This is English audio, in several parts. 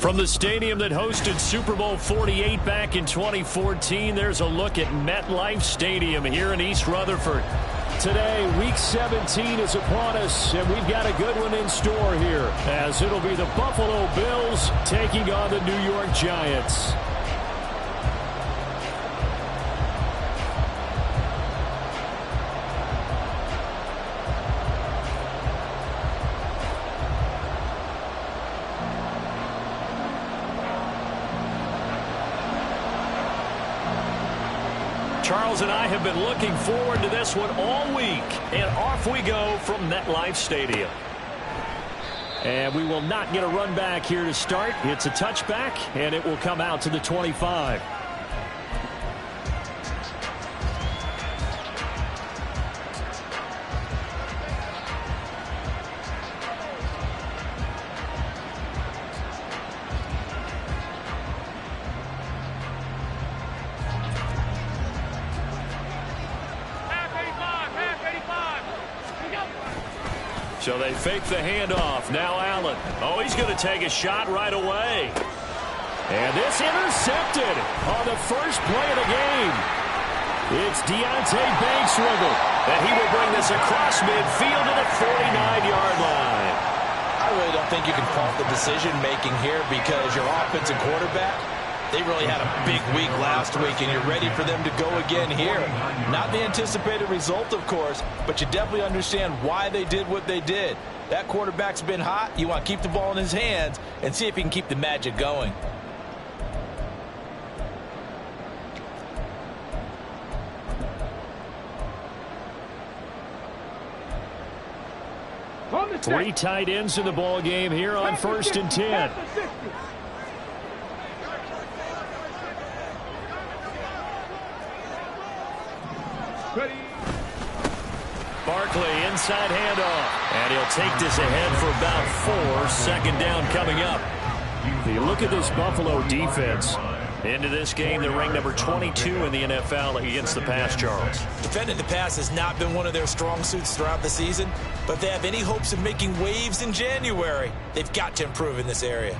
From the stadium that hosted Super Bowl 48 back in 2014, there's a look at MetLife Stadium here in East Rutherford. Today, Week 17 is upon us, and we've got a good one in store here, as it'll be the Buffalo Bills taking on the New York Giants. Charles and I have been looking forward to this one all week, and off we go from MetLife Stadium. And we will not get a run back here to start. It's a touchback, and it will come out to the 25. So they fake the handoff. Now Allen. Oh, he's going to take a shot right away. And this intercepted on the first play of the game. It's Deonte Banks with it. And he will bring this across midfield to the 49-yard line. I really don't think you can fault the decision-making here because your offensive quarterback, they really had a big week last week, and you're ready for them to go again here. Not the anticipated result, of course, but you definitely understand why they did what they did. That quarterback's been hot. You want to keep the ball in his hands and see if he can keep the magic going. Three tight ends in the ball game here on 1st and 10. Barkley inside handoff, and he'll take this ahead for about 4. Second down coming up. You look at this Buffalo defense. Into this game, they're ranked number 22 in the NFL against the pass, Charles. Defending the pass has not been one of their strong suits throughout the season, but if they have any hopes of making waves in January, they've got to improve in this area.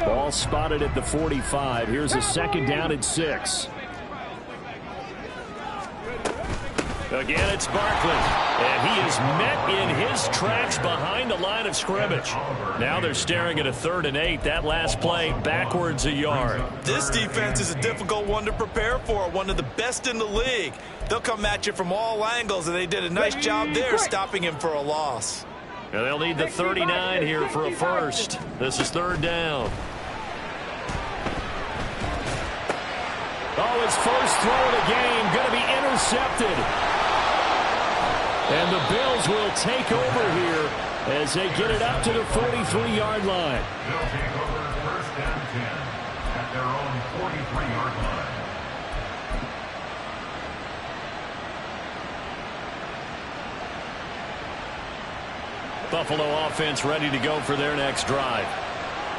Ball spotted at the 45. Here's a second down and 6. Again, it's Barkley, and he is met in his tracks behind the line of scrimmage. Now they're staring at a 3rd and 8. That last play backwards a yard. This defense is a difficult one to prepare for, one of the best in the league. They'll come at you from all angles, and they did a nice job there stopping him for a loss. Now they'll need the 39 here for a first. This is 3rd down. Oh, his first throw of the game going to be intercepted. And the Bills will take over here as they get it up to the 43-yard line. They'll take over 1st and 10 at their own 43-yard line. Buffalo offense ready to go for their next drive.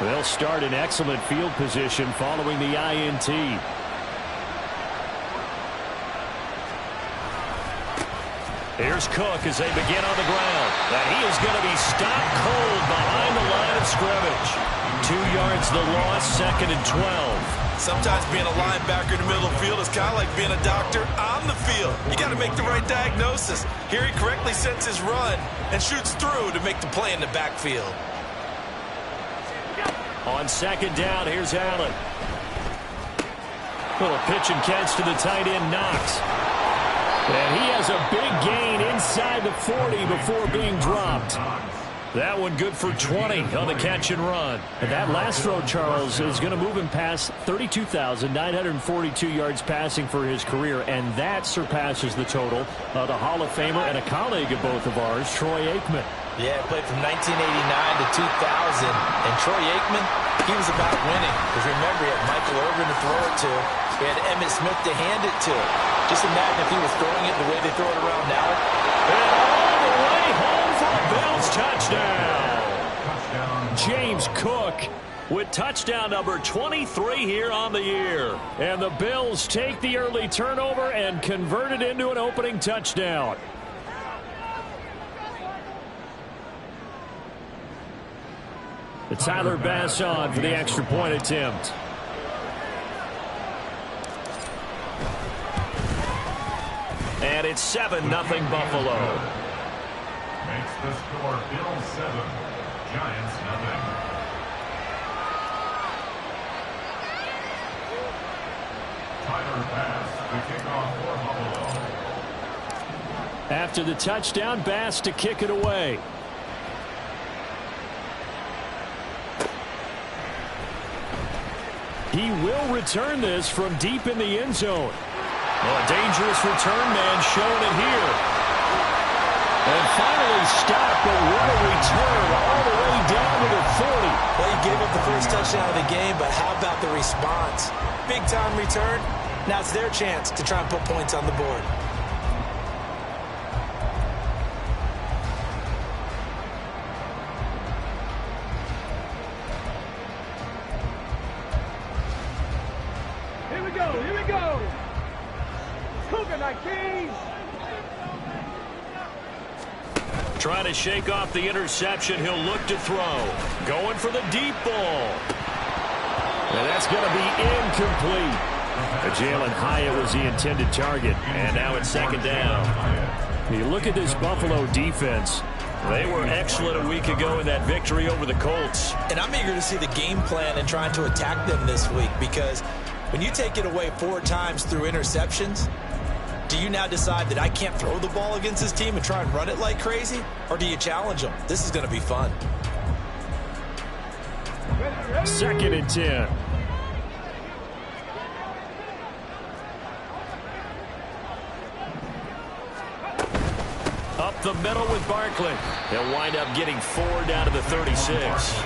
They'll start in excellent field position following the INT. Here's Cook as they begin on the ground. And he is going to be stopped cold behind the line of scrimmage. 2 yards the loss, 2nd and 12. Sometimes being a linebacker in the middle of the field is kind of like being a doctor on the field. You got to make the right diagnosis. Here he correctly sets his run and shoots through to make the play in the backfield. On 2nd down, here's Allen. Little pitch and catch to the tight end, Knox. And he has a big gain inside the 40 before being dropped. That one good for 20 on the catch and run. And that last throw, Charles, is going to move him past 32,942 yards passing for his career, and that surpasses the total of the Hall of Famer and a colleague of both of ours, Troy Aikman. Yeah, played from 1989 to 2000, and Troy Aikman, he was about winning. Because remember, he had Michael Irvin to throw it to. He had Emmitt Smith to hand it to. Just imagine if he was throwing it the way they throw it around now. And all the way home for a Bills touchdown. James Cook with touchdown number 23 here on the year. And the Bills take the early turnover and convert it into an opening touchdown. Tyler Bass on for the extra point attempt. And it's 7-0 Buffalo. Makes the score Bills 7, Giants 0. Tyler Bass, the kickoff for Buffalo. After the touchdown, Bass to kick it away. He will return this from deep in the end zone. Well, a dangerous return man showing it here. And finally stopped, but what a return all the way down to the 40. Well, he gave up the first touchdown of the game, but how about the response? Big-time return. Now it's their chance to try and put points on the board. Here we go. Cougar Nikes. Trying to shake off the interception. He'll look to throw. Going for the deep ball. And that's going to be incomplete. Jalen Hyatt was the intended target. And now it's second down. You look at this Buffalo defense. They were excellent a week ago in that victory over the Colts. And I'm eager to see the game plan and trying to attack them this week, because when you take it away 4 times through interceptions, do you now decide that I can't throw the ball against this team and try and run it like crazy? Or do you challenge them? This is going to be fun. Second and 10. Up the middle with Barkley. They'll wind up getting 4 down to the 36.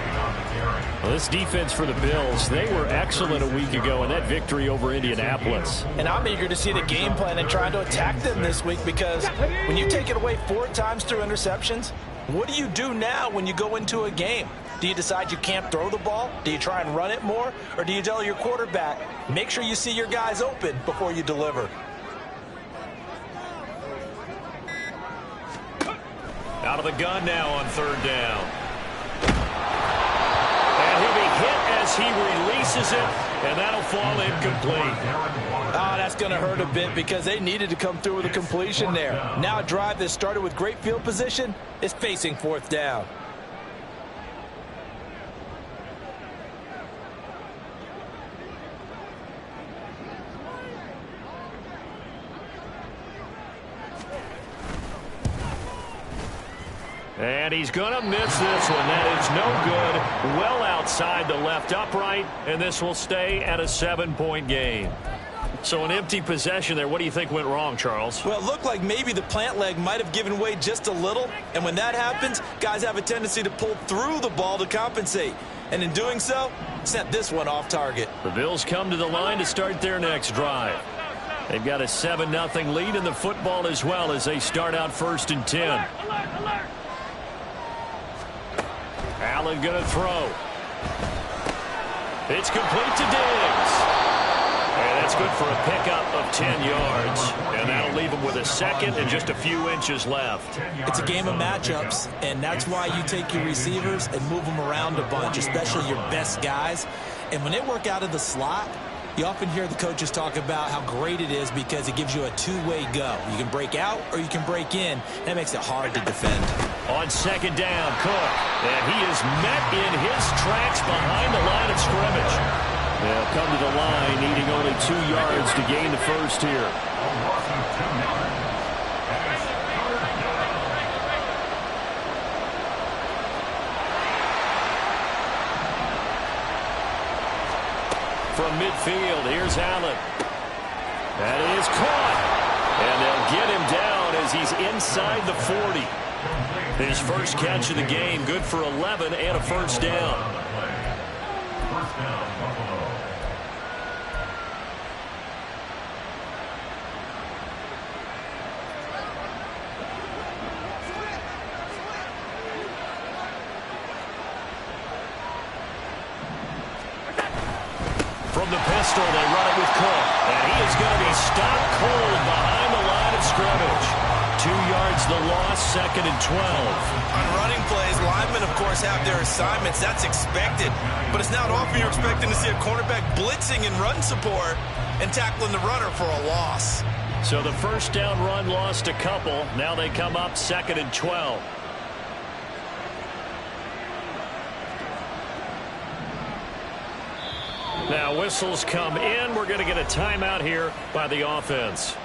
Well, this defense for the Bills, they were excellent a week ago in that victory over Indianapolis. And I'm eager to see the game plan and trying to attack them this week, because when you take it away 4 times through interceptions, what do you do now when you go into a game? Do you decide you can't throw the ball? Do you try and run it more? Or do you tell your quarterback, make sure you see your guys open before you deliver? Out of the gun now on third down. And he'll be hit as he releases it, and that'll fall incomplete. Oh, that's going to hurt a bit, because they needed to come through with a completion there. Now a drive that started with great field position is facing 4th down. And he's going to miss this one. That is no good. Well outside the left upright, and this will stay at a 7-point game. So an empty possession there. What do you think went wrong, Charles? Well, it looked like maybe the plant leg might have given way just a little. And when that happens, guys have a tendency to pull through the ball to compensate. And in doing so, sent this one off target. The Bills come to the line to start their next drive. They've got a 7-0 lead in the football as well as they start out 1st and 10. Alert. Allen going to throw. It's complete to Diggs. And that's good for a pickup of 10 yards. And that'll leave him with a second and just a few inches left. It's a game of matchups, and that's why you take your receivers and move them around a bunch, especially your best guys. And when they work out of the slot, you often hear the coaches talk about how great it is because it gives you a 2-way go. You can break out or you can break in. That makes it hard to defend. On second down, Cook. And he is met in his tracks behind the line of scrimmage. They'll come to the line needing only 2 yards to gain the first here. From midfield, here's Allen. That is caught. And they'll get him down as he's inside the 40. His first catch of the game, good for 11 and a first down. First down, Buffalo. From the pistol, they run it with Cook. And he is going to be stopped cold behind the line of scrimmage. 2 yards avoids the loss, 2nd and 12. On running plays, linemen, of course, have their assignments. That's expected. But it's not often you're expecting to see a cornerback blitzing in run support and tackling the runner for a loss. So the first down run lost a couple. Now they come up 2nd and 12. Now whistles come in. We're going to get a timeout here by the offense.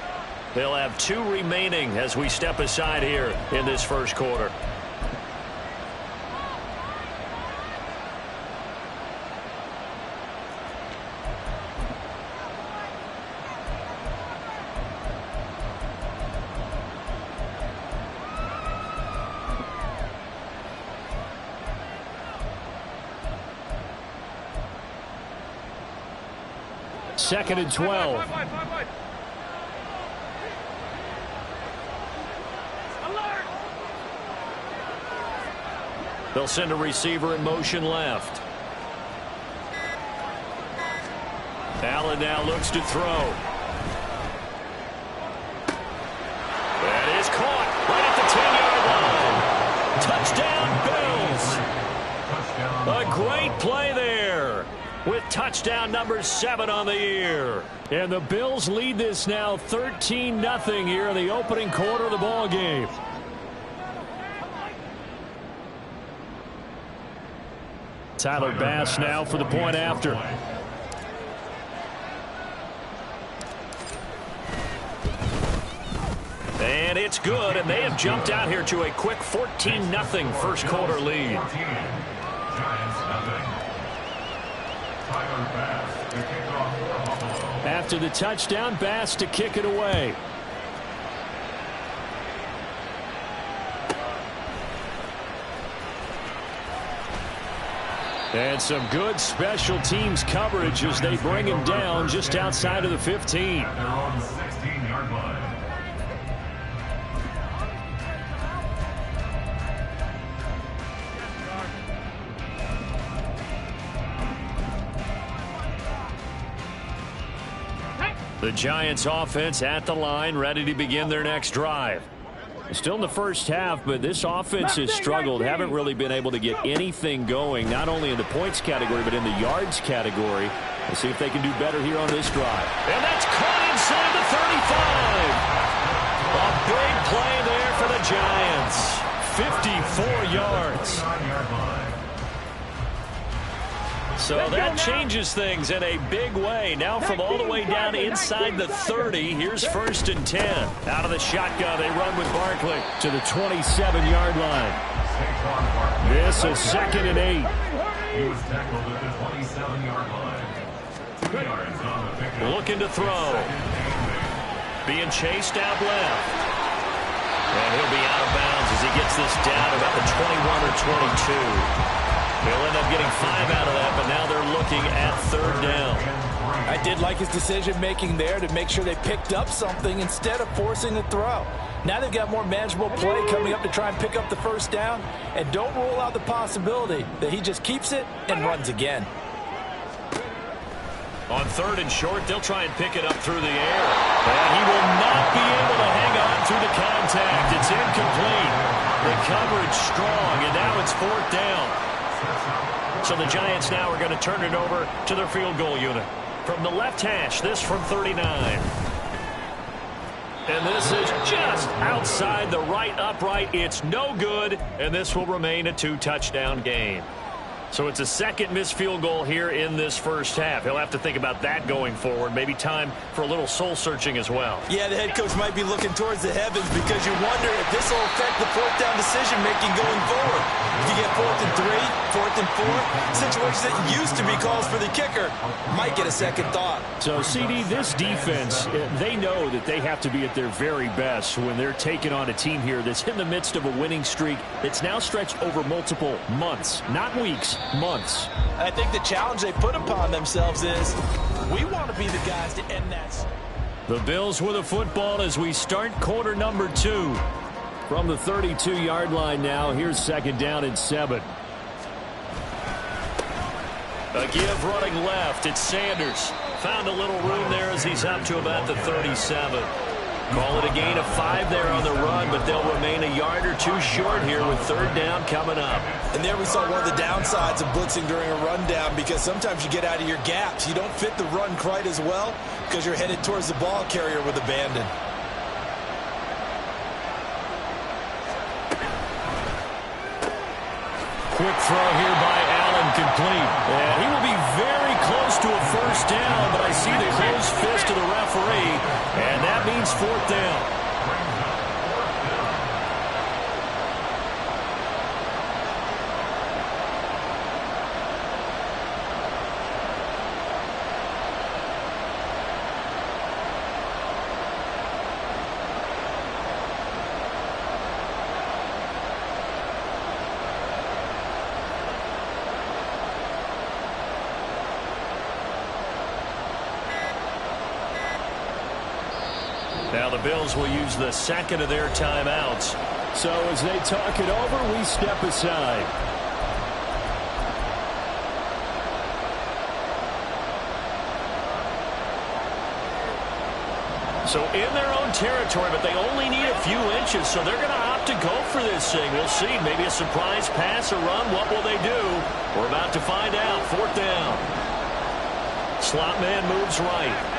They'll have 2 remaining as we step aside here in this first quarter. Second and 12. They'll send a receiver in motion left. Allen now looks to throw. That is caught right at the 10-yard line. Touchdown, Bills. A great play there with touchdown number 7 on the year. And the Bills lead this now 13-0 here in the opening quarter of the ball game. Tyler Bass now for the point after. And it's good, and they have jumped out here to a quick 14-0 first quarter lead. After the touchdown, Bass to kick it away. And some good special teams coverage as they bring him down just outside of the 15. At their own 16-yard line. The Giants offense at the line, ready to begin their next drive. Still in the first half, but this offense has struggled. Haven't really been able to get anything going, not only in the points category, but in the yards category. We'll see if they can do better here on this drive. And that's caught inside the 35. A big play there for the Giants. 54 yards. So that changes things in a big way. Now from all the way down inside the 30, here's 1st and 10. Out of the shotgun, they run with Barkley to the 27-yard line. This is 2nd and 8. He was tackled at the 27-yard line. 2 yards on the pickup. Looking to throw. Being chased out left. And he'll be out of bounds as he gets this down about the 21 or 22. They'll end up getting 5 out of that, but now they're looking at 3rd down. I did like his decision-making there to make sure they picked up something instead of forcing the throw. Now they've got more manageable play coming up to try and pick up the 1st down, and don't rule out the possibility that he just keeps it and runs again. On 3rd and short, they'll try and pick it up through the air. And he will not be able to hang on through the contact. It's incomplete. The coverage strong, and now it's 4th down. So the Giants now are going to turn it over to their field goal unit. From the left hash, this from 39. And this is just outside the right upright. It's no good, and this will remain a 2-touchdown game. So it's a 2nd missed field goal here in this first half. He'll have to think about that going forward. Maybe time for a little soul-searching as well. Yeah, the head coach might be looking towards the heavens because you wonder if this will affect the 4th down decision-making going forward. If you get 4th and 3, 4th and 4, situations that used to be calls for the kicker might get a second thought. So, CD, this defense, they know that they have to be at their very best when they're taking on a team here that's in the midst of a winning streak that's now stretched over multiple months, not weeks. Months. I think the challenge they put upon themselves is we want to be the guys to end that. The Bills with a football as we start quarter number 2. From the 32-yard line now, here's 2nd down and 7. A give running left. It's Sanders. Found a little room there as he's up to about the 37. Call it a gain of 5 there on the run, but but they'll remain a yard or two short here with third down coming up. And there we saw one of the downsides of blitzing during a rundown, because sometimes you get out of your gaps. You don't fit the run quite as well because you're headed towards the ball carrier with abandon. Quick throw here by Allen, complete. And he will be very close to a first down, but I see the closed fist of the referee, and that means fourth down. Now the Bills will use the second of their timeouts. So as they talk it over, we step aside. So in their own territory, but they only need a few inches, so they're going to opt to go for this thing. We'll see. Maybe a surprise pass or run. What will they do? We're about to find out. Fourth down. Slot man moves right.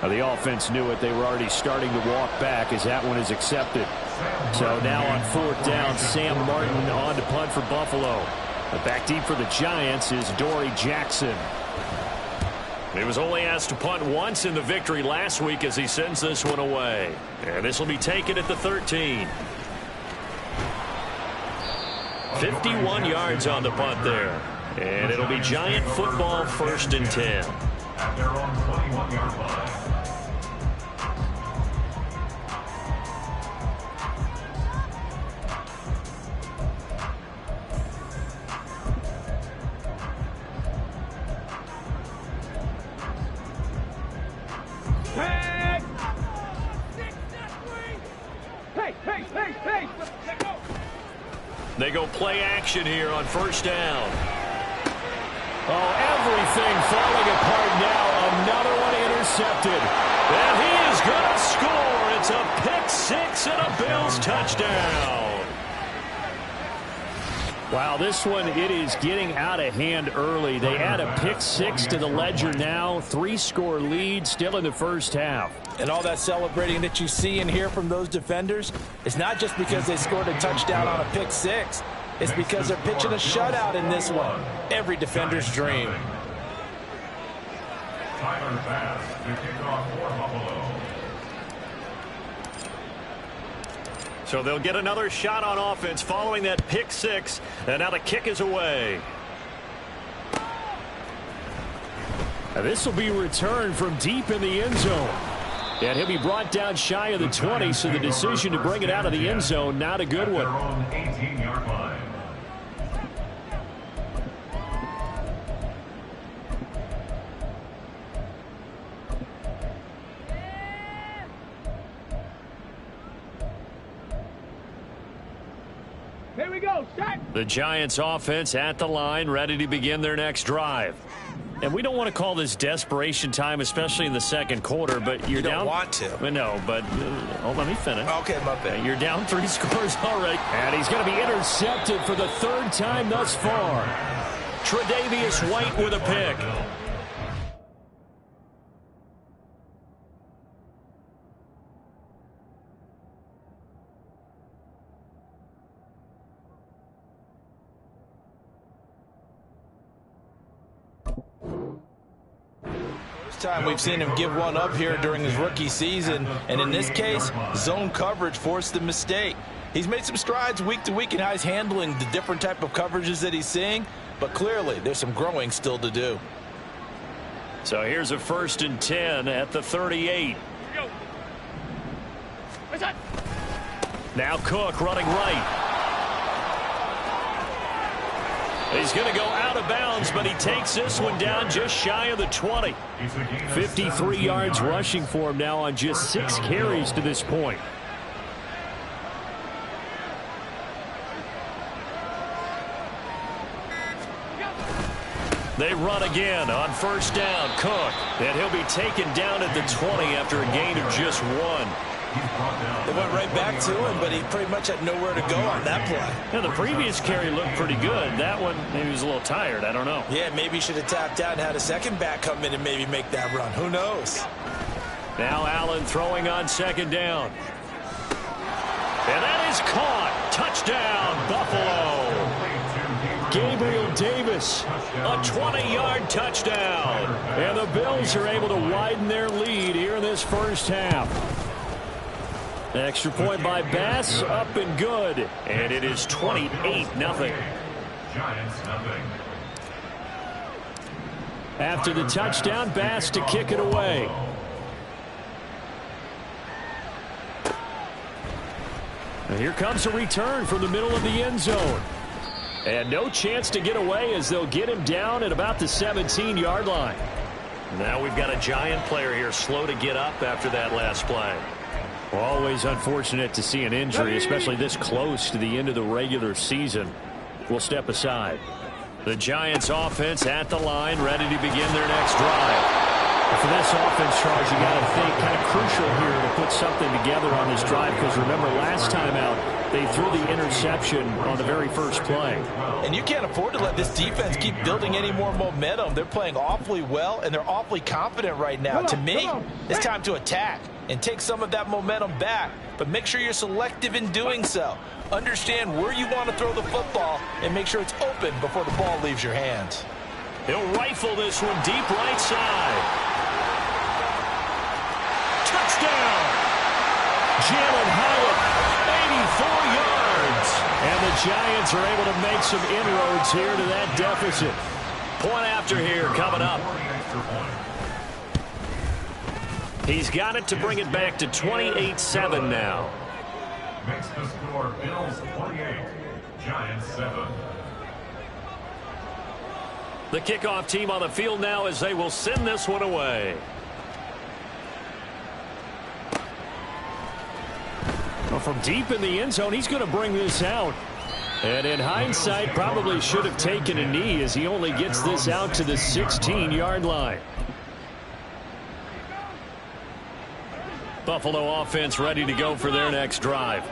The offense knew it. They were already starting to walk back as that one is accepted. So now on fourth down, Sam Martin on to punt for Buffalo. But back deep for the Giants is Dory Jackson. He was only asked to punt once in the victory last week as he sends this one away. And this will be taken at the 13. 51 yards on the punt there. And it'll be Giant football, 1st and 10. At their own 21-yard line. They go play action here on first down. Oh, everything falling apart now. Another one intercepted. And he is going to score. It's a pick six and a Bills touchdown. Wow, this one, it is getting out of hand early. They add a pick six to the ledger now. 3-score lead still in the first half. And all that celebrating that you see and hear from those defenders is not just because they scored a touchdown on a pick six. It's because they're pitching a shutout in this one. Every defender's dream. Tyler Bass to kick off for Buffalo. So they'll get another shot on offense following that pick six. And now the kick is away. Now this will be returned from deep in the end zone. And he'll be brought down shy of the 20, so the decision to bring it out of the end zone, not a good one. 18-yard line. Here we go, set. The Giants offense at the line, ready to begin their next drive. And we don't want to call this desperation time, especially in the second quarter, but you're down. You don't want to. No, but let me finish. Okay, my bad. You're down 3 scores already. And he's going to be intercepted for the 3rd time thus far. Tre'Davious White with a pick. Time we've seen him give one up here during his rookie season, and in this case, zone coverage forced the mistake. He's made some strides week to week in how he's handling the different type of coverages that he's seeing, but clearly there's some growing still to do. So here's a 1st and 10 at the 38. Now Cook running right. He's going to go out of bounds, but he takes this one down just shy of the 20. 53 yards rushing for him now on just 6 carries to this point. They run again on first down. Cook, and he'll be taken down at the 20 after a gain of just 1. They went right back to him, but he pretty much had nowhere to go on that play. Yeah, the previous carry looked pretty good. That one, maybe he was a little tired. I don't know. Yeah, maybe he should have tapped out and had a second back come in and maybe make that run. Who knows? Now Allen throwing on second down. And that is caught. Touchdown, Buffalo. Gabriel Davis, a 20-yard touchdown. And the Bills are able to widen their lead here in this first half. Extra point by Bass, up and good. And it is 28-0. Giants nothing. After the touchdown, Bass to kick it away. And here comes a return from the middle of the end zone. And no chance to get away as they'll get him down at about the 17-yard line. Now we've got a Giant player here slow to get up after that last play. Always unfortunate to see an injury, especially this close to the end of the regular season. We'll step aside. The Giants offense at the line, ready to begin their next drive. For this offense, Charles, you got to think kind of crucial here to put something together on this drive, because remember last time out they threw the interception on the very first play. And you can't afford to let this defense keep building any more momentum. They're playing awfully well, and they're awfully confident right now. To me, it's time to attack and take some of that momentum back, but make sure you're selective in doing so. Understand where you want to throw the football and make sure it's open before the ball leaves your hands. He'll rifle this one deep right side. Touchdown! Jalen Hyatt, 84 yards. And the Giants are able to make some inroads here to that deficit. Point after here coming up. He's got it to bring it back to 28-7 now. Makes the score Bills 28, Giants 7. The kickoff team on the field now as they will send this one away. Well, from deep in the end zone, he's going to bring this out. And in hindsight, probably should have taken a knee as he only gets this out to the 16-yard line. Buffalo offense ready to go for their next drive.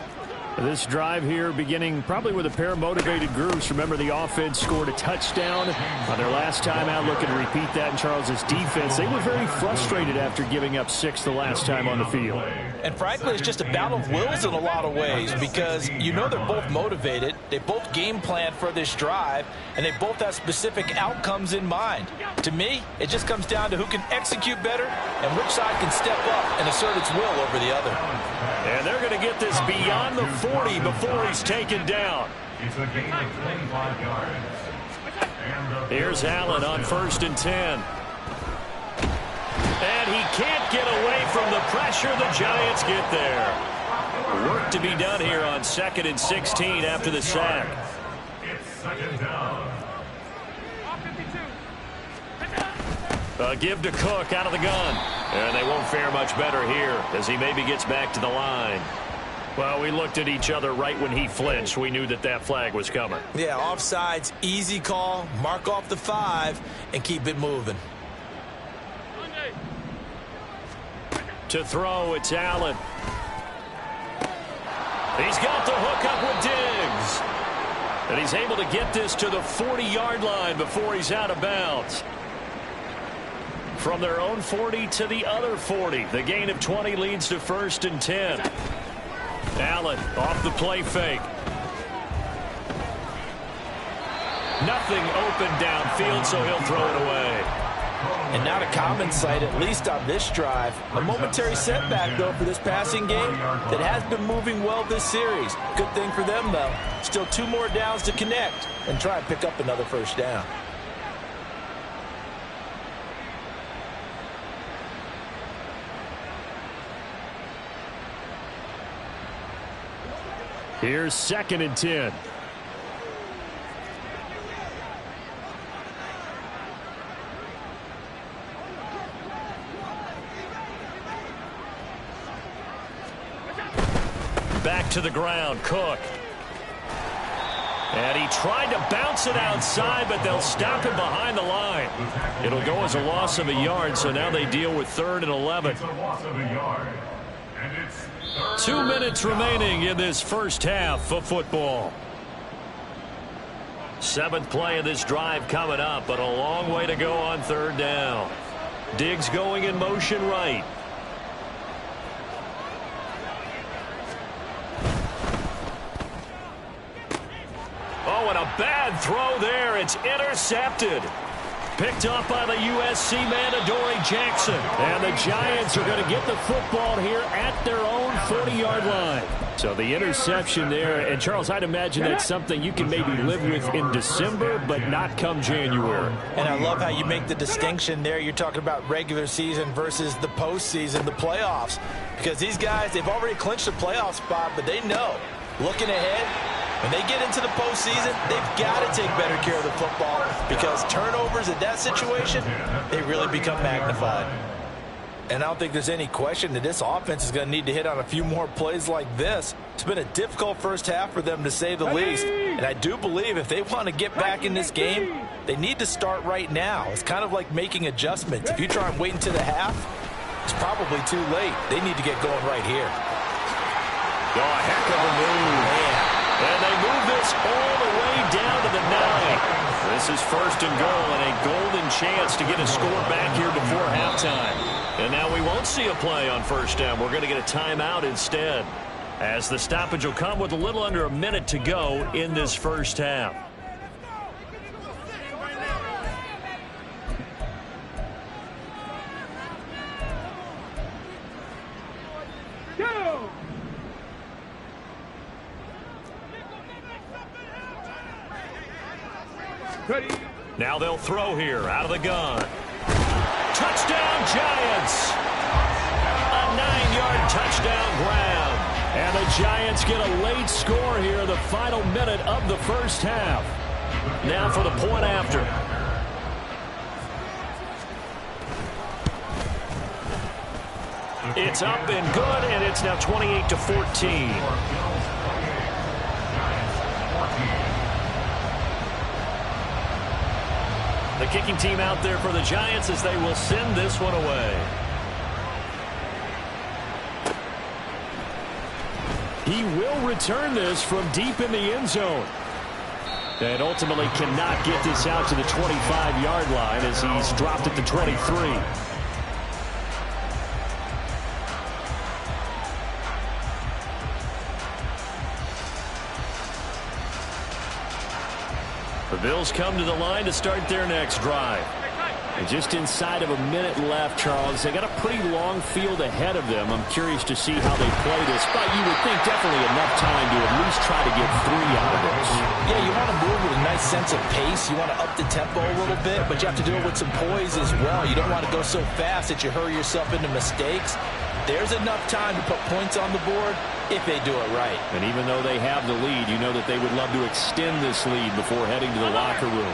This drive here beginning probably with a pair of motivated groups. Remember, the offense scored a touchdown on their last time out. Looking to repeat that in Charles's defense. They were very frustrated after giving up 6 the last time on the field. And frankly, it's just a battle of wills in a lot of ways, because you know they're both motivated. They both game plan for this drive, and they both have specific outcomes in mind. To me, it just comes down to who can execute better and which side can step up and assert its will over the other. And they're going to get this beyond the 40 before he's taken down. It's a gain of 25 yards. Here's Allen on 1st and 10. And he can't get away from the pressure. The Giants get there. Work to be done here on 2nd and 16 after the sack. It's second down. A give to Cook out of the gun. And they won't fare much better here as he maybe gets back to the line. Well, we looked at each other right when he flinched. We knew that that flag was coming. Yeah, offsides, easy call. Mark off the 5 and keep it moving. To throw, it's Allen. He's got the hook up with Diggs. And he's able to get this to the 40-yard line before he's out of bounds. From their own 40 to the other 40. The gain of 20 leads to 1st and 10. Allen off the play fake. Nothing open downfield, so he'll throw it away. And not a common sight, at least on this drive. A momentary setback, though, for this passing game that has been moving well this series. Good thing for them, though. Still 2 more downs to connect and try and pick up another first down. Here's 2nd and 10. back to the ground. Cook. And he tried to bounce it outside, but they'll stop him behind the line. It'll go as a loss of a yard, so now they deal with 3rd and 11. It's a loss of a yard. And it's 2 minutes remaining in this first half of football. 7th play of this drive coming up, but a long way to go on 3rd down. Diggs going in motion right. Oh, and a bad throw there. It's intercepted. Picked up by the USC man, Adoree Jackson. And the Giants are going to get the football here at their own 40-yard line. So the interception there. And, Charles, I'd imagine that's something you can maybe live with in December, but not come January. And I love how you make the distinction there. You're talking about regular season versus the postseason, the playoffs. Because these guys, they've already clinched the playoff spot, but they know, looking ahead, when they get into the postseason, they've got to take better care of the football because turnovers in that situation, they really become magnified. And I don't think there's any question that this offense is going to need to hit on a few more plays like this. It's been a difficult first half for them, to say the least. And I do believe if they want to get back in this game, they need to start right now. It's kind of like making adjustments. If you try and wait until the half, it's probably too late. They need to get going right here. Oh, a heck of a move. Man. And they move this all the way down to the 9. This is 1st and goal and a golden chance to get a score back here before halftime. And now we won't see a play on 1st down. We're going to get a timeout instead, as the stoppage will come with a little under a minute to go in this first half. Now they'll throw here out of the gun. Touchdown, Giants! A 9-yard touchdown grab. And the Giants get a late score here, the final minute of the first half. Now for the point after. It's up and good, and it's now 28-14. The kicking team out there for the Giants as they will send this one away. He will return this from deep in the end zone. And ultimately cannot get this out to the 25-yard line as he's dropped at the 23. The Bills come to the line to start their next drive. And just inside of a minute left, Charles. They got a pretty long field ahead of them. I'm curious to see how they play this. But you would think definitely enough time to at least try to get 3 out of this. Yeah, you want to move with a nice sense of pace. You want to up the tempo a little bit, but you have to do it with some poise as well. You don't want to go so fast that you hurry yourself into mistakes. There's enough time to put points on the board if they do it right. And even though they have the lead, you know that they would love to extend this lead before heading to the locker room.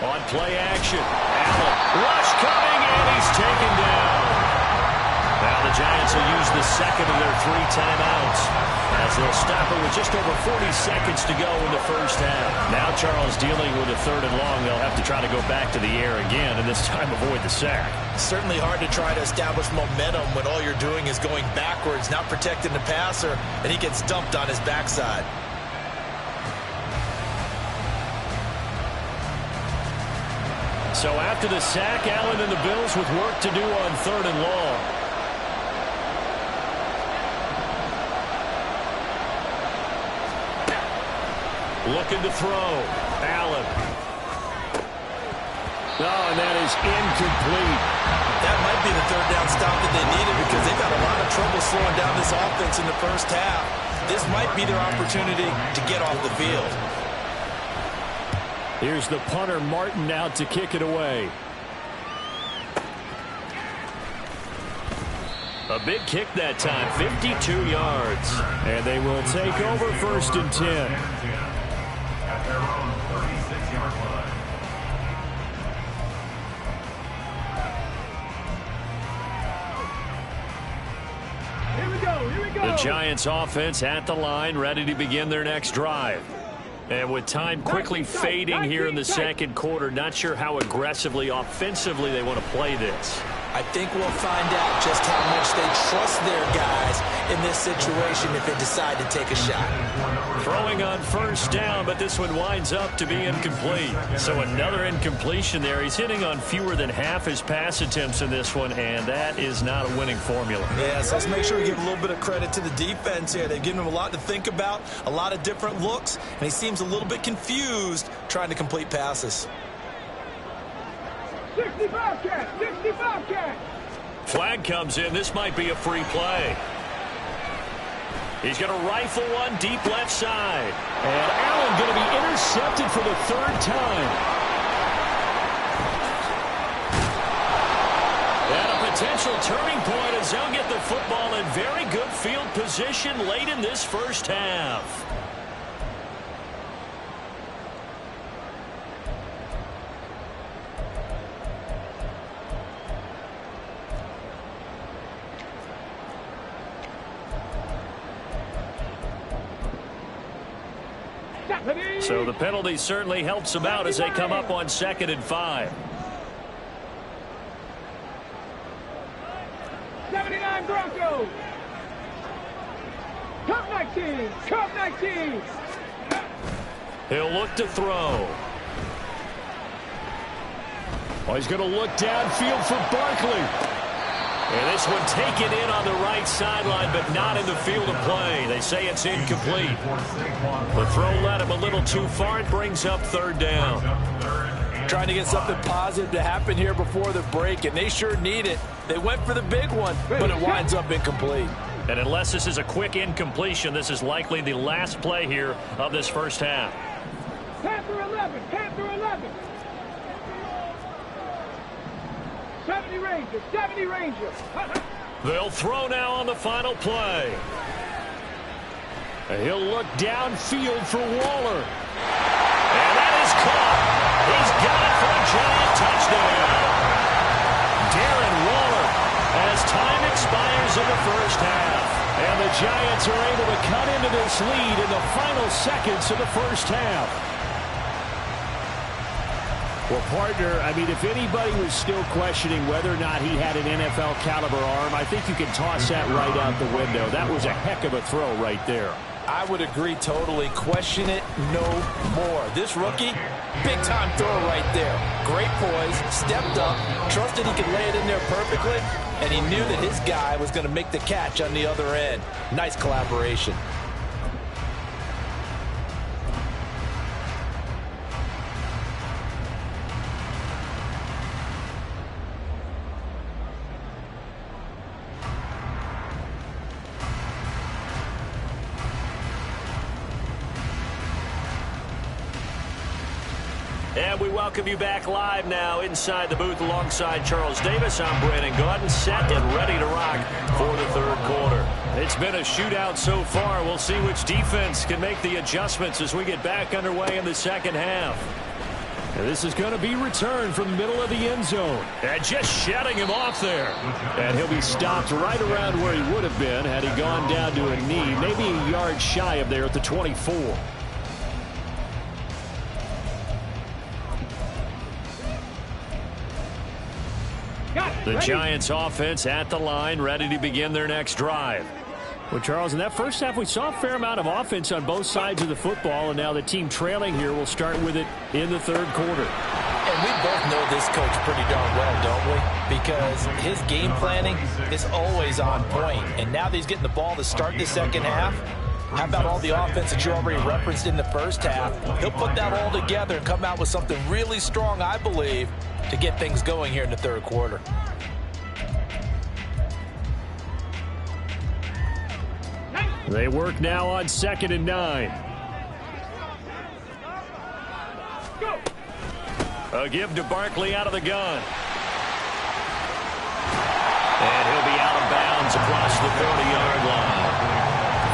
On play action, Allen, rush coming, and he's taken down. Now the Giants will use the second of their 3 timeouts as they'll stop it with just over 40 seconds to go in the first half. Now Charles dealing with a 3rd and long. They'll have to try to go back to the air again, and this time avoid the sack. Certainly hard to try to establish momentum when all you're doing is going backwards, not protecting the passer, and he gets dumped on his backside. So after the sack, Allen and the Bills with work to do on 3rd and long. Looking to throw. Allen. Oh, and that is incomplete. That might be the 3rd down stop that they needed because they've had a lot of trouble slowing down this offense in the first half. This might be their opportunity to get off the field. Here's the punter, Martin, out to kick it away. A big kick that time, 52 yards. And they will take over 1st and 10. At their own 36-yard line. Giants offense at the line, ready to begin their next drive. And with time quickly fading here in the second quarter, not sure how aggressively, offensively they want to play this. I think we'll find out just how much they trust their guys in this situation if they decide to take a shot. Throwing on first down, but this one winds up to be incomplete. So another incompletion there. He's hitting on fewer than half his pass attempts in this one, and that is not a winning formula. Yes, let's make sure we give a little bit of credit to the defense here. They've given him a lot to think about, a lot of different looks, and he seems a little bit confused trying to complete passes. 65 catch, 65 catch. Flag comes in. This might be a free play. He's going to rifle one deep left side. And Allen going to be intercepted for the third time. And a potential turning point as they'll get the football in very good field position late in this first half. So the penalty certainly helps them out as they come up on 2nd and 5. 79 Broncos. Cup 19. Cup 19. He'll look to throw. Oh, he's going to look downfield for Barkley. And this one taken in on the right sideline, but not in the field of play. They say it's incomplete. The throw led him a little too far. It brings up 3rd down. Trying to get something positive to happen here before the break, and they sure need it. They went for the big one, but it winds up incomplete. And unless this is a quick incompletion, this is likely the last play here of this first half. Panther 11. Panther 11. 70 Rangers, 70 Rangers. They'll throw now on the final play. And he'll look downfield for Waller. And that is caught. He's got it for a giant touchdown. Darren Waller as time expires in the first half. And the Giants are able to cut into this lead in the final seconds of the first half. Well, partner, I mean, if anybody was still questioning whether or not he had an NFL caliber arm, I think you can toss that right out the window. That was a heck of a throw right there. I would agree totally. Question it no more. This rookie, big-time throw right there. Great poise, stepped up, trusted he could lay it in there perfectly, and he knew that his guy was going to make the catch on the other end. Nice collaboration. And we welcome you back live now inside the booth alongside Charles Davis. I'm Brandon Gaudin, set and ready to rock for the 3rd quarter. It's been a shootout so far. We'll see which defense can make the adjustments as we get back underway in the second half. And this is going to be returned from the middle of the end zone. And just shutting him off there. And he'll be stopped right around where he would have been had he gone down to a knee, maybe a yard shy of there at the 24. The Giants offense at the line, ready to begin their next drive. Well, Charles, in that first half, we saw a fair amount of offense on both sides of the football, and now the team trailing here will start with it in the 3rd quarter. And we both know this coach pretty darn well, don't we? Because his game planning is always on point. And now that he's getting the ball to start the second half, how about all the offense that you already referenced in the first half? He'll put that all together and come out with something really strong, I believe, to get things going here in the 3rd quarter. They work now on 2nd and 9. A give to Barkley out of the gun. And he'll be out of bounds across the 40-yard line.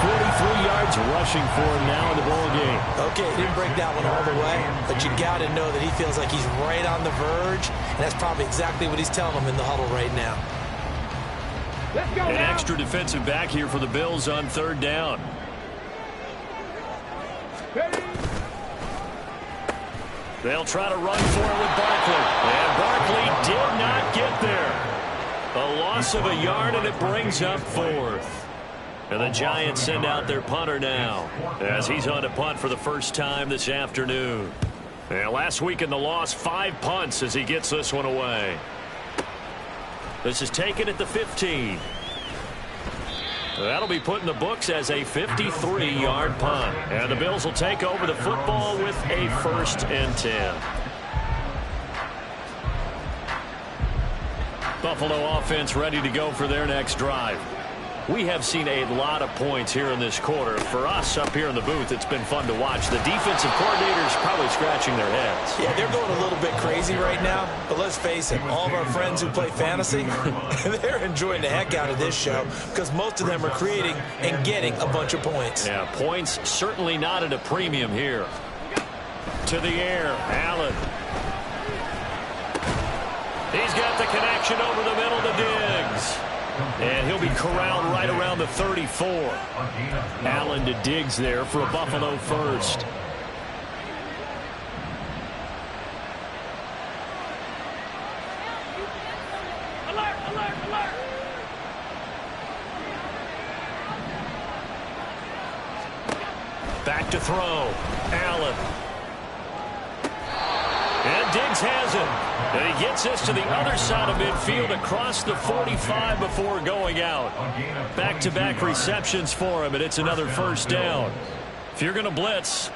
43 yards rushing for him now in the ball game. Okay, didn't break that one all the way, but you got to know that he feels like he's right on the verge, and that's probably exactly what he's telling them in the huddle right now. Let's go An now. extra defensive back here for the Bills on third down. Ready? They'll try to run for it with Barkley. And Barkley did not get there. A loss of a yard, and it brings up fourth. And the Giants send out their punter now as he's on to punt for the first time this afternoon. And last week in the loss, 5 punts as he gets this one away. This is taken at the 15. That'll be put in the books as a 53-yard punt. And the Bills will take over the football with a 1st and 10. Buffalo offense ready to go for their next drive. We have seen a lot of points here in this quarter. For us up here in the booth, it's been fun to watch. The defensive coordinators probably scratching their heads. Yeah, they're going a little bit crazy right now. But let's face it, all of our friends who play fantasy, they're enjoying the heck out of this show because most of them are creating and getting a bunch of points. Yeah, points certainly not at a premium here. To the air, Allen. He's got the connection over the middle to Diggs. And he'll be corralled right around the 34. Allen to Diggs there for a Buffalo first. Alert, alert, alert. Back to throw. Allen. And Diggs has him. And he gets this to the other side of midfield across the 45 before going out. Back-to-back receptions for him, and it's another first down. If you're going to blitz,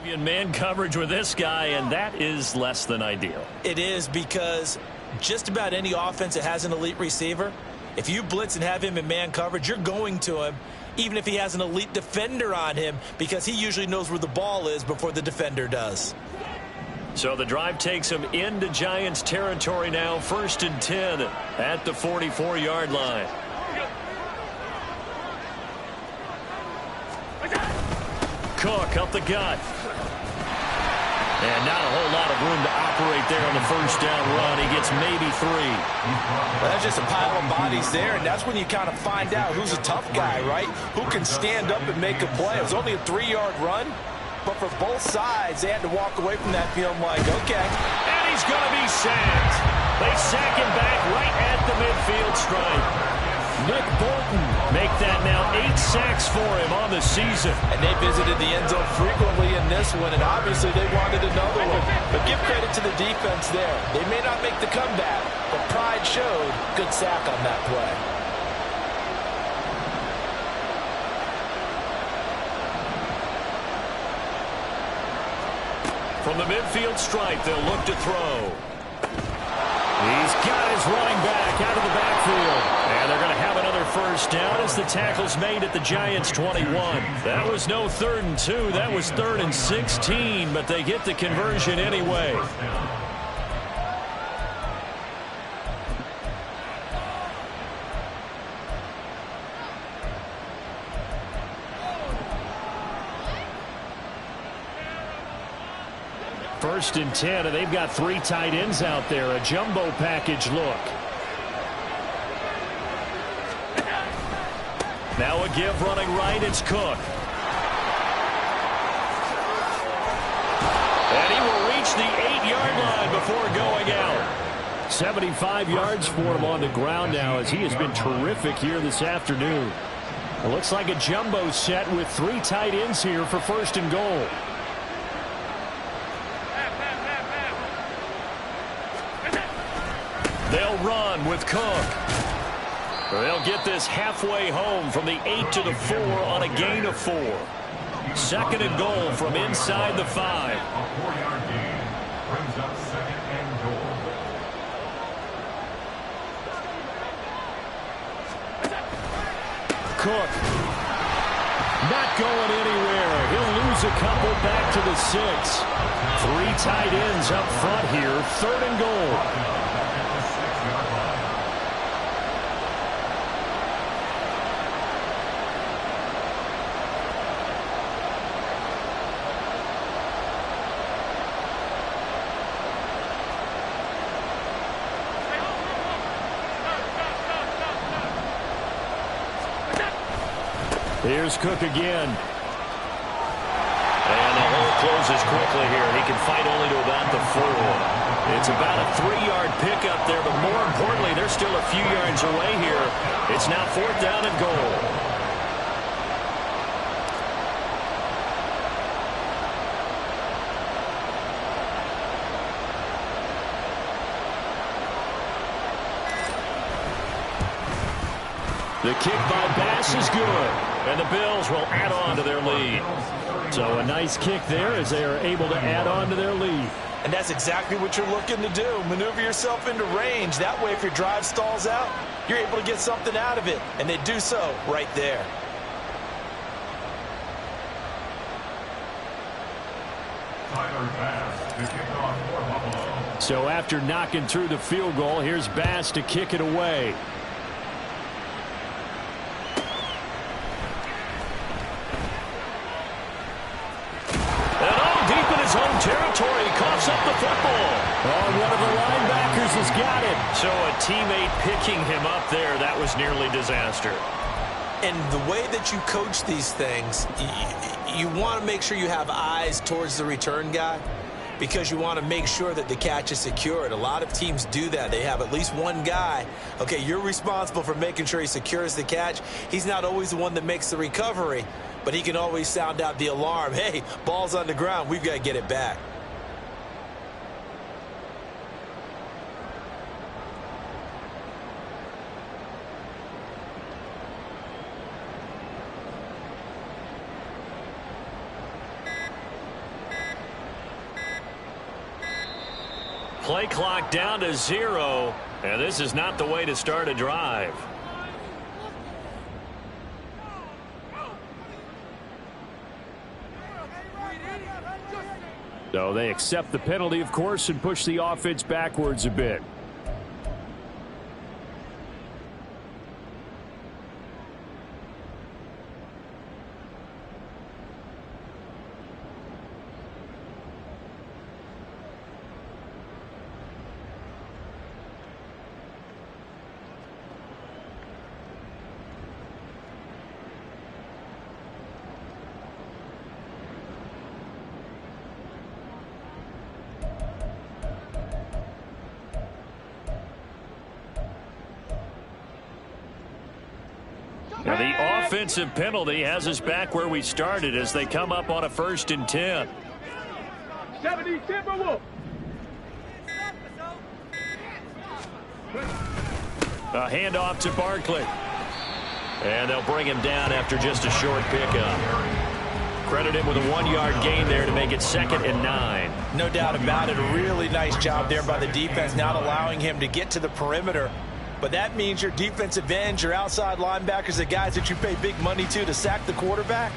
in man coverage with this guy, and that is less than ideal. It is because just about any offense that has an elite receiver, if you blitz and have him in man coverage, you're going to him, even if he has an elite defender on him, because he usually knows where the ball is before the defender does. So the drive takes him into Giants territory now, 1st and 10 at the 44-yard line. Cook up the gut. And not a whole lot of room to operate there on the first down run. He gets maybe 3. Well, that's just a pile of bodies there, and that's when you kind of find out who's a tough guy, right? Who can stand up and make a play. It was only a 3-yard run, but for both sides, they had to walk away from that feeling like, okay. And he's going to be sacked. They sack him back right at the midfield stripe. Nick Bolton make that now 8 sacks for him on the season. And they visited the end zone frequently in this one, and obviously they wanted another one. But give credit to the defense there. They may not make the comeback, but pride showed. Good sack on that play. From the midfield stripe, they'll look to throw. He's got his running back out of the backfield. And they're going to have another first down as the tackle's made at the Giants' 21. That was no 3rd and 2. That was 3rd and 16, but they get the conversion anyway. First and 10, and they've got 3 tight ends out there. A jumbo package look. Now a give running right, it's Cook. And he will reach the 8-yard line before going out. 75 yards for him on the ground now as he has been terrific here this afternoon. It looks like a jumbo set with 3 tight ends here for 1st and goal. They'll run with Cook. They'll get this halfway home from the 8 to the 4 on a gain of 4. 2nd and goal from inside the 5. A 4-yard gain brings up 2nd Cook. Not going anywhere. He'll lose a couple back to the 6. 3 tight ends up front here. 3rd and goal. Here's Cook again. And the hole closes quickly here. He can fight only to about the 4. It's about a 3-yard pickup there, but more importantly, they're still a few yards away here. It's now 4th down and goal. The kick by Bass is good. And the Bills will add on to their lead. So a nice kick there as they are able to add on to their lead. And that's exactly what you're looking to do. Maneuver yourself into range. That way, if your drive stalls out, you're able to get something out of it. And they do so right there. So after knocking through the field goal, here's Bass to kick it away. Home territory, coughs up the football. Oh, one of the linebackers has got it. So a teammate picking him up there, that was nearly disaster. And the way that you coach these things, you want to make sure you have eyes towards the return guy because you want to make sure that the catch is secured. A lot of teams do that. They have at least one guy. Okay, you're responsible for making sure he secures the catch. He's not always the one that makes the recovery, but he can always sound out the alarm. Hey, ball's on the ground. We've got to get it back. Play clock down to 0, and this is not the way to start a drive. So they accept the penalty, of course, and push the offense backwards a bit. Now the offensive penalty has us back where we started as they come up on a 1st and 10. 70 Timberwolves. A handoff to Barkley. And they'll bring him down after just a short pickup. Credit him with a 1-yard gain there to make it 2nd and 9. No doubt about it. A really nice job there by the defense, not allowing him to get to the perimeter. But that means your defensive ends, your outside linebackers, the guys that you pay big money to sack the quarterback,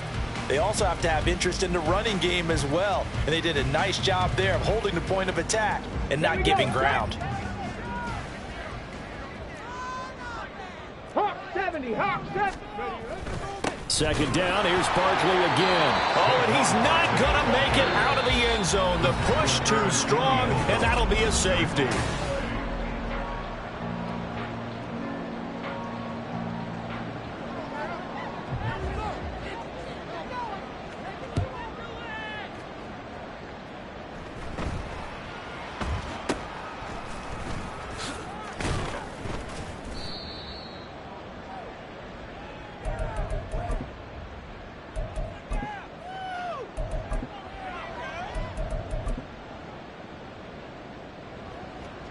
they also have to have interest in the running game as well. And they did a nice job there of holding the point of attack and not giving ground. Hawk 70, Hawk 70. 2nd down, here's Barkley again. Oh, and he's not going to make it out of the end zone. The push too strong, and that'll be a safety.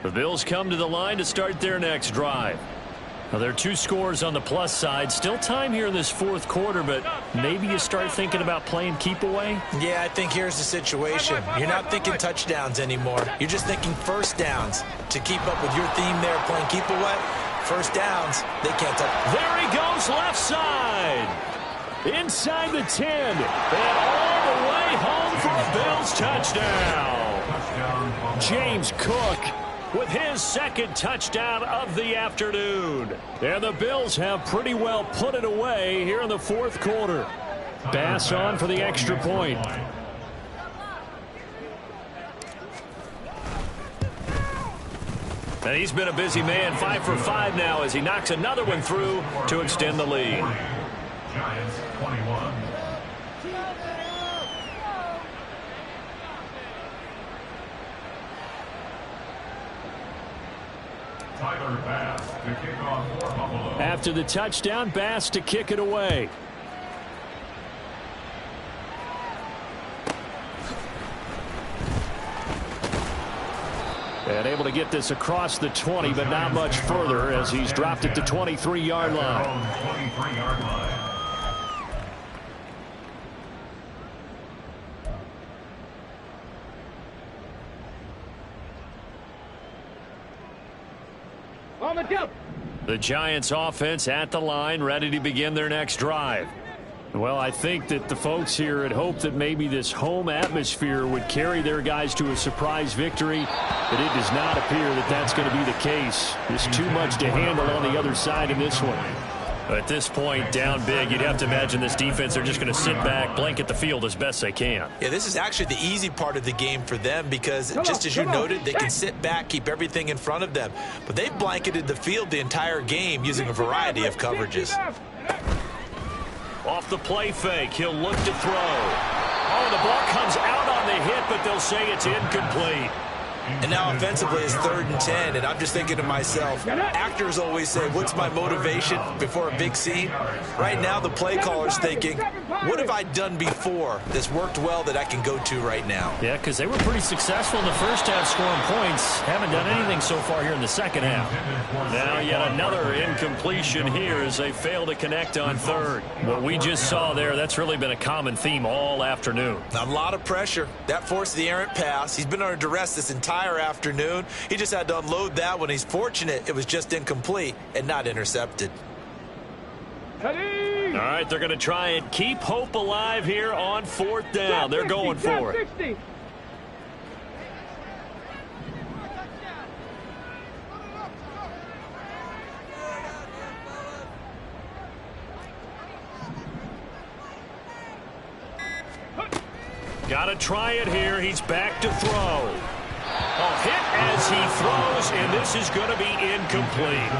The Bills come to the line to start their next drive. Now, there are 2 scores on the plus side. Still time here in this 4th quarter, but maybe you start thinking about playing keep away? Yeah, I think here's the situation. You're not thinking touchdowns anymore. You're just thinking 1st downs to keep up with your theme there, playing keep away. First downs, they can't touch. There he goes left side. Inside the 10. And all the way home for a Bills touchdown. James Cook with his second touchdown of the afternoon. And the Bills have pretty well put it away here in the fourth quarter. Bass on for the extra point. And he's been a busy man, 5 for 5 now as he knocks another one through to extend the lead. Giants 21. Tyler Bass to kick off for Buffalo. After the touchdown, Bass to kick it away. And able to get this across the 20, but not much further as he's dropped it to 23-yard line. 23-yard line. On the jump. The Giants offense at the line, ready to begin their next drive. Well, I think that the folks here had hoped that maybe this home atmosphere would carry their guys to a surprise victory, but it does not appear that that's going to be the case. There's too much to handle on the other side in this one. At this point, down big, you'd have to imagine this defense, they're just going to sit back, blanket the field as best they can. Yeah, this is actually the easy part of the game for them because, just as you noted, they can sit back, keep everything in front of them. But they've blanketed the field the entire game using a variety of coverages. Off the play fake, he'll look to throw. Oh, the ball comes out on the hit, but they'll say it's incomplete. And now offensively it's 3rd and 10, and I'm just thinking to myself, actors always say, what's my motivation before a big scene? Right now the play caller's thinking, what have I done before that's worked well that I can go to right now? Yeah, because they were pretty successful in the first half scoring points. Haven't done anything so far here in the second half. Now yet another incompletion here as they fail to connect on 3rd. What we just saw there, that's really been a common theme all afternoon. A lot of pressure. That forced the errant pass. He's been under duress this entire afternoon. He just had to unload that one. He's fortunate it was just incomplete and not intercepted. All right, they're going to try and keep hope alive here on 4th down. They're going for it. Got to try it here. He's back to throw. A hit as he throws, and this is going to be incomplete.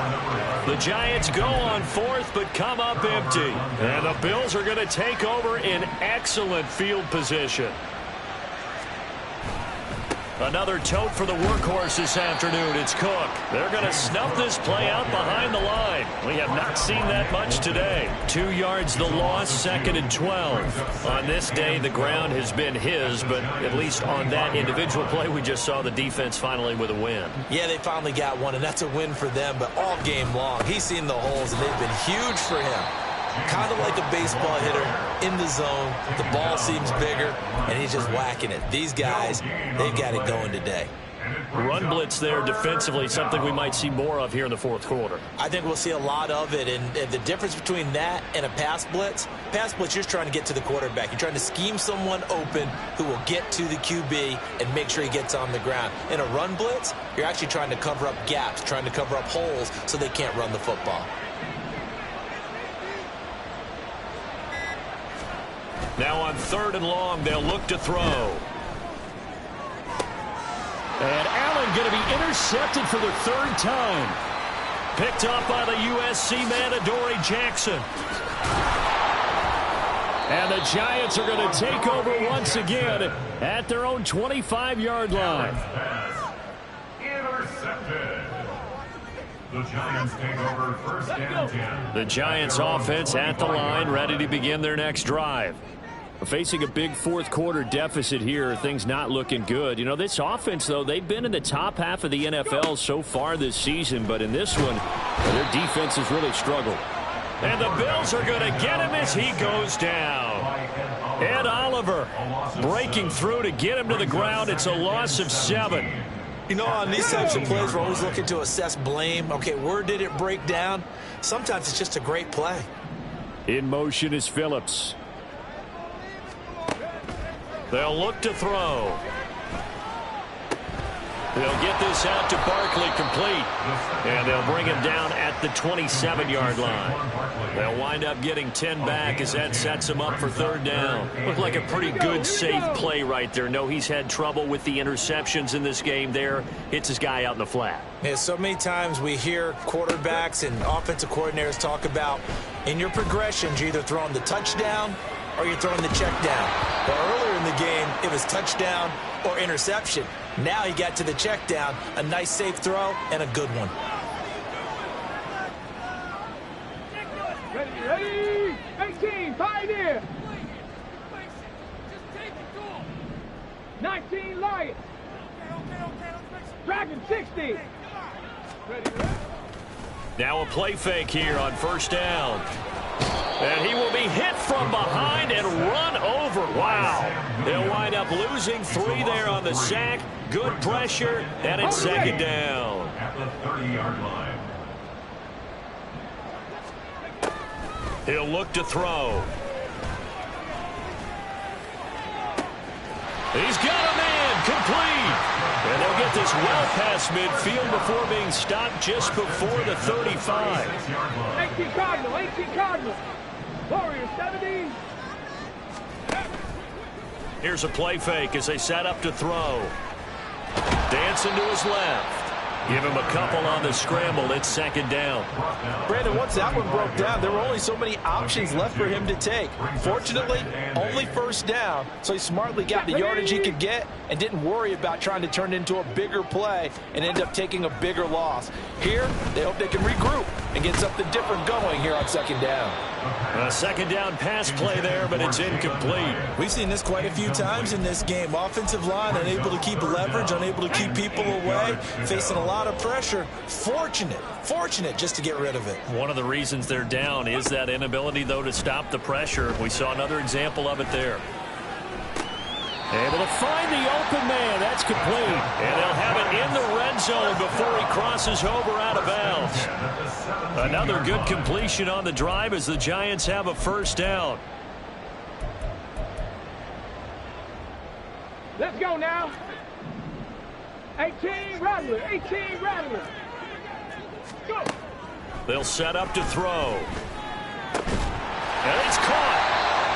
The Giants go on 4th, but come up empty. And the Bills are going to take over in excellent field position. Another tote for the workhorse this afternoon. It's Cook. They're going to snuff this play out behind the line. We have not seen that much today. 2 yards the loss, 2nd and 12. On this day, the ground has been his, but at least on that individual play, we just saw the defense finally with a win. Yeah, they finally got one, and that's a win for them, but all game long, he's seen the holes, and they've been huge for him. Kind of like a baseball hitter in the zone. The ball seems bigger, and he's just whacking it. These guys, they've got it going today. Run blitz there defensively, something we might see more of here in the fourth quarter. I think we'll see a lot of it, and the difference between that and a pass blitz, you're just trying to get to the quarterback. You're trying to scheme someone open who will get to the QB and make sure he gets on the ground. In a run blitz, you're actually trying to cover up gaps, trying to cover up holes so they can't run the football. Now on 3rd and long, they'll look to throw. And Allen going to be intercepted for the 3rd time. Picked up by the USC man, Adoree Jackson. And the Giants are going to take over once again at their own 25-yard line. Intercepted. The Giants take over 1st and 10. The Giants offense at the line, ready to begin their next drive. Facing a big fourth quarter deficit here, things not looking good. You know, this offense, though, they've been in the top half of the NFL so far this season, but in this one, their defense has really struggled. And the Bills are going to get him as he goes down. Ed Oliver breaking through to get him to the ground. It's a loss of 7. You know, on these types of plays, we're always looking to assess blame. Okay, where did it break down? Sometimes it's just a great play. In motion is Phillips. They'll look to throw. They'll get this out to Barkley complete. And they'll bring him down at the 27-yard line. They'll wind up getting 10 back as that sets him up for third down. Looked like a pretty good, safe play right there. No, he's had trouble with the interceptions in this game there. Hits his guy out in the flat. Yeah, so many times we hear quarterbacks and offensive coordinators talk about in your progressions, you're either throwing the touchdown or you're throwing the check down. But earlier in the game, it was touchdown or interception. Now he got to the check down, a nice safe throw, and a good one. Ready, 18, Pioneer. 19, Lion. Dragon, 60. Now a play fake here on first down. And he will be hit from behind and run over. Wow. They'll wind up losing 3 there on the sack. Good pressure, and it's second down. At the 30-yard line. He'll look to throw. He's got a man complete. And they'll get this well past midfield before being stopped just before the 35. 18 Cardinal, 18 Cardinal. Warriors, 70. Here's a play fake as they set up to throw. Dancing to his left. Give him a couple on the scramble. It's second down. Brandon, once that one broke down, there were only so many options left for him to take. Fortunately, only first down, so he smartly got the yardage he could get and didn't worry about trying to turn it into a bigger play and end up taking a bigger loss. Here, they hope they can regroup and get something different going here on second down. A second down pass play there, but it's incomplete. We've seen this quite a few times in this game. Offensive line unable to keep leverage, unable to keep people away, facing a lot of pressure. Fortunate just to get rid of it. One of the reasons they're down is that inability, though, to stop the pressure. We saw another example of it there. Able to find the open man. That's complete. And they'll have it in the red zone before he crosses over out of bounds. Another good completion on the drive as the Giants have a first down. Let's go now. 18 Rattler, 18 Rattler. Go. They'll set up to throw. And it's caught.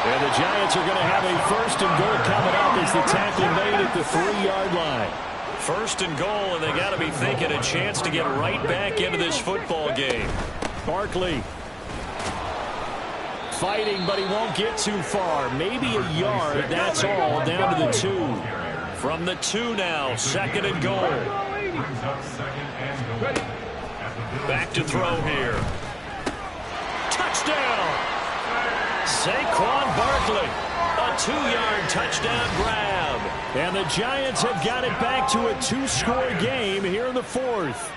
And the Giants are going to have a first and goal coming up as the tackle made at the 3-yard line. First and goal, and they got to be thinking a chance to get right back into this football game. Barkley fighting, but he won't get too far. Maybe a yard, that's all, down to the 2. From the 2 now, second and goal. Back to throw here. Touchdown! Saquon Barkley, a 2-yard touchdown grab. And the Giants have got it back to a 2-score game here in the 4th.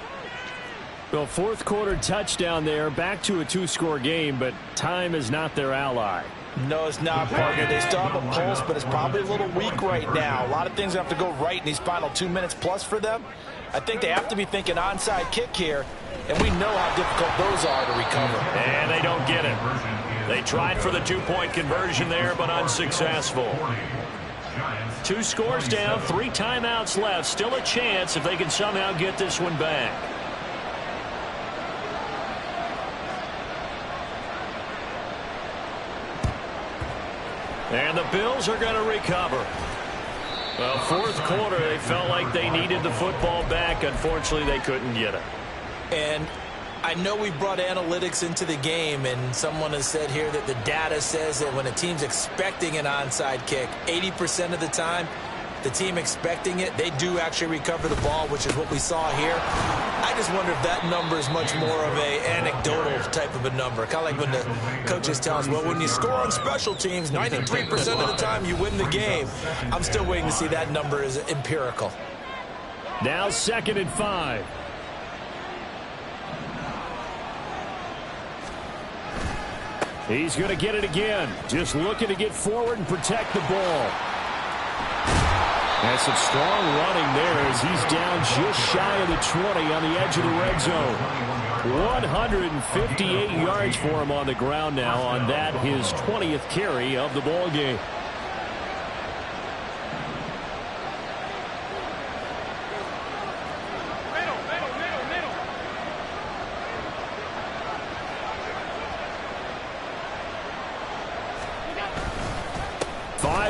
Well, fourth quarter touchdown there, back to a 2-score game, but time is not their ally. No, it's not, partner. They still have a pulse, but it's probably a little weak right now. A lot of things have to go right in these final 2 minutes plus for them. I think they have to be thinking onside kick here, and we know how difficult those are to recover. And they don't get it. They tried for the 2-point conversion there, but unsuccessful. 2 scores down, 3 timeouts left. Still a chance if they can somehow get this one back. And the Bills are going to recover. Well, fourth quarter, they felt like they needed the football back. Unfortunately, they couldn't get it. And I know we brought analytics into the game, and someone has said here that the data says that when a team's expecting an onside kick, 80% of the time, the team expecting it, they do actually recover the ball, which is what we saw here. I just wonder if that number is much more of a anecdotal type of a number. Kind of like when the coaches tell us, well, when you score on special teams, 93% of the time you win the game. I'm still waiting to see that number is empirical. Now 2nd and 5. He's going to get it again. Just looking to get forward and protect the ball. And some strong running there as he's down just shy of the 20 on the edge of the red zone. 158 yards for him on the ground now on that, his 20th carry of the ball game.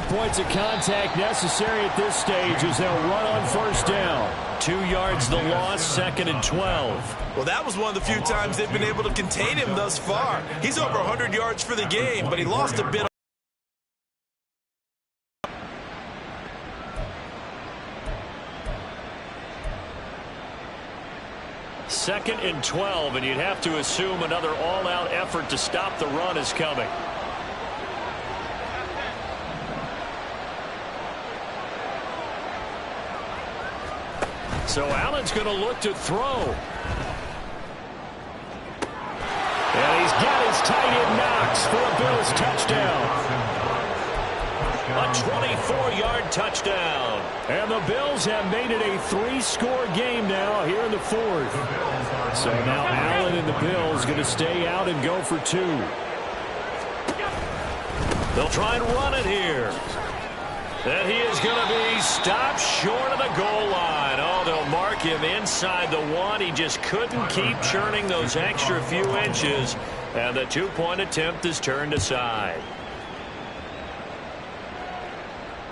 Points of contact necessary at this stage as they'll run on first down. 2 yards the loss, 2nd and 12. Well, that was one of the few times they've been able to contain him thus far. He's over 100 yards for the game, but he lost a bit. 2nd and 12, and you'd have to assume another all-out effort to stop the run is coming. So Allen's going to look to throw. And he's got his tight end Knox for a Bills touchdown. A 24-yard touchdown. And the Bills have made it a 3-score game now here in the 4th. So now Allen and the Bills going to stay out and go for 2. They'll try and run it here. And he is going to be stopped short of the goal line. Oh, they'll mark him inside the 1. He just couldn't keep churning those extra few inches. And the 2-point attempt is turned aside.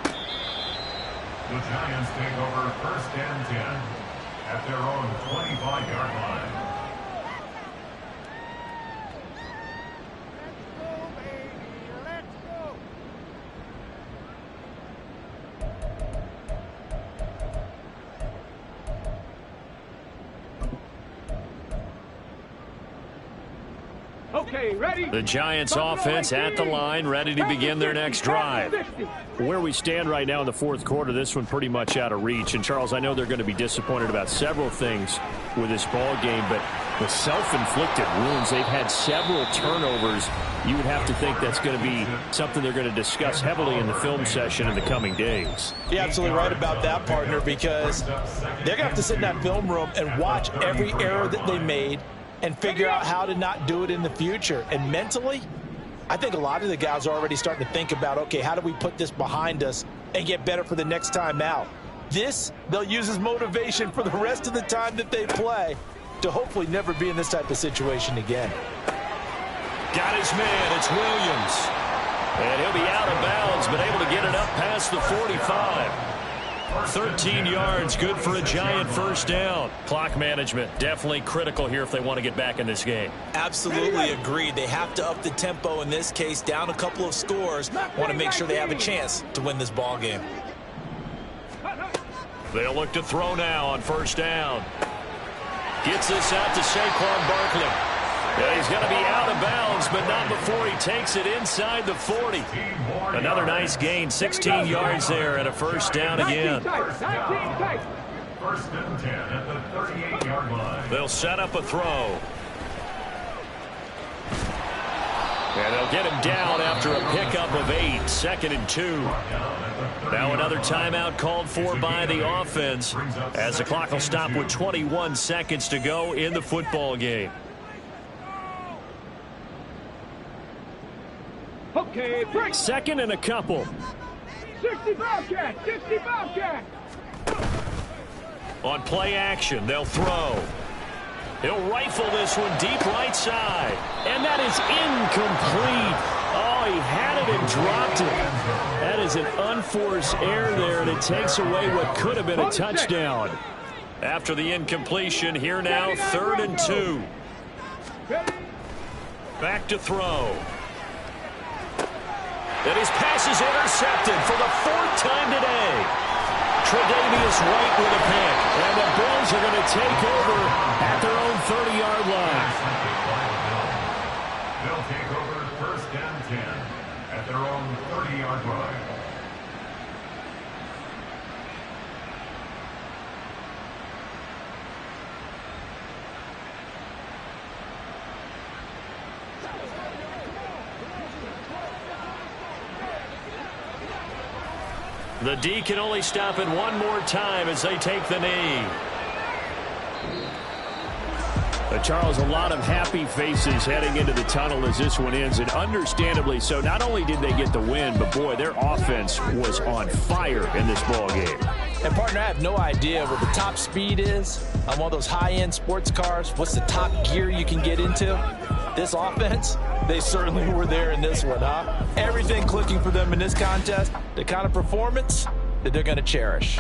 The Giants take over 1st and 10 at their own 25-yard line. Okay, ready? The Giants offense at the line, ready to begin their next drive. Where we stand right now in the 4th quarter, this one pretty much out of reach. And, Charles, I know they're going to be disappointed about several things with this ball game, but the self-inflicted wounds, they've had several turnovers. You would have to think that's going to be something they're going to discuss heavily in the film session in the coming days. You're absolutely right about that, partner, because they're going to have to sit in that film room and watch every error that they made and figure out how to not do it in the future. And mentally, I think a lot of the guys are already starting to think about, okay, how do we put this behind us and get better for the next time out? This, they'll use as motivation for the rest of the time that they play to hopefully never be in this type of situation again. Got his man, it's Williams. And he'll be out of bounds, but able to get it up past the 45. 13 yards, good for a Giant first down. Clock management, definitely critical here if they want to get back in this game. Absolutely agreed. They have to up the tempo in this case, down a couple of scores. Want to make sure they have a chance to win this ball game. They'll look to throw now on first down. Gets this out to Saquon Barkley. Yeah, he's going to be out of bounds, but not before he takes it inside the 40. Another nice gain, 16 yards there and a first down again. 1st and 10 at the 38-yard line. They'll set up a throw. And they'll get him down after a pickup of 8, 2nd and 2. Now another timeout called for by the offense as the clock will stop with 21 seconds to go in the football game. Okay, break. 2nd and a couple. 60 Bobcat, 60 Bobcat. On play action, they'll throw. He'll rifle this one deep right side. And that is incomplete. Oh, he had it and dropped it. That is an unforced error there, and it takes away what could have been a touchdown. After the incompletion, here now, 3rd and 2. Back to throw. And his pass is intercepted for the 4th time today. Tre'Davious White with a pick. And the Bills are going to take over at their own 30-yard line. They'll take over 1st and 10 at their own 30-yard line. The D can only stop it one more time as they take the knee. Charles, a lot of happy faces heading into the tunnel as this one ends, and understandably so. Not only did they get the win, but boy, their offense was on fire in this ball game. And partner, I have no idea what the top speed is on one of those high-end sports cars. What's the top gear you can get into? This offense, they certainly were there in this one, huh? Everything clicking for them in this contest, the kind of performance that they're going to cherish.